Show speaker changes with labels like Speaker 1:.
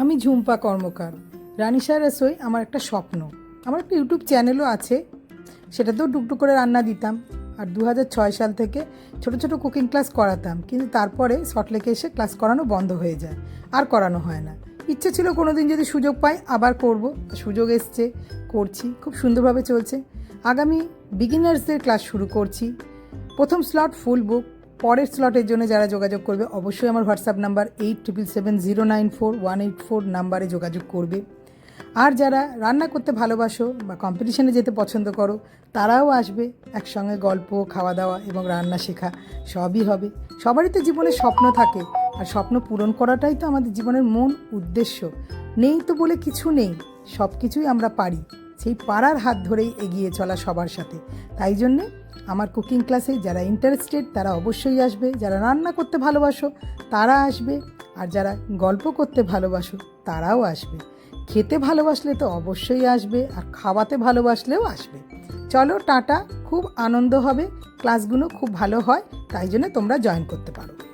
Speaker 1: আমি ঝুম্পা কর্মকার। রানিশা রসোই আমার একটা স্বপ্ন। আমার একটা ইউটিউব চ্যানেলও আছে, সেটাতেও টুকটুক করে রান্না দিতাম। আর 2006 সাল থেকে ছোট ছোট কুকিং ক্লাস করাতাম, কিন্তু তারপরে সল্টলেকে এসে ক্লাস করানো বন্ধ হয়ে যায়, আর করানো হয় না। ইচ্ছে ছিল কোনো দিন যদি সুযোগ পাই আবার করব, সুযোগ এসছে, করছি, খুব সুন্দরভাবে চলছে। আগামী বিগিনার্সদের ক্লাস শুরু করছি। প্রথম স্লট ফুল বুক। পরের স্লটের জন্য যারা যোগাযোগ করবে অবশ্যই আমার হোয়াটসঅ্যাপ নাম্বার 8777094184 নাম্বারে যোগাযোগ করবে। আর যারা রান্না করতে ভালোবাসো বা কম্পিটিশনে যেতে পছন্দ করো তারাও আসবে। একসঙ্গে গল্প, খাওয়া দাওয়া এবং রান্না শেখা সবই হবে। সবারই তো জীবনে স্বপ্ন থাকে, আর স্বপ্ন পূরণ করাটাই তো আমাদের জীবনের মূল উদ্দেশ্য। নেই তো বলে কিছু নেই, সব কিছুই আমরা পারি। সেই পারার হাত ধরেই এগিয়ে চলা সবার সাথে। তাই জন্যে আমার কুকিং ক্লাসে যারা ইন্টারেস্টেড তারা অবশ্যই আসবে। যারা রান্না করতে ভালোবাসো তারা আসবে, আর যারা গল্প করতে ভালোবাসো তারাও আসবে। খেতে ভালোবাসলে তো অবশ্যই আসবে, আর খাওয়াতে ভালোবাসলেও আসবে। চলো টাটা, খুব আনন্দ হবে, ক্লাসগুলো খুব ভালো হয়, তাই জন্য তোমরা জয়েন করতে পারো।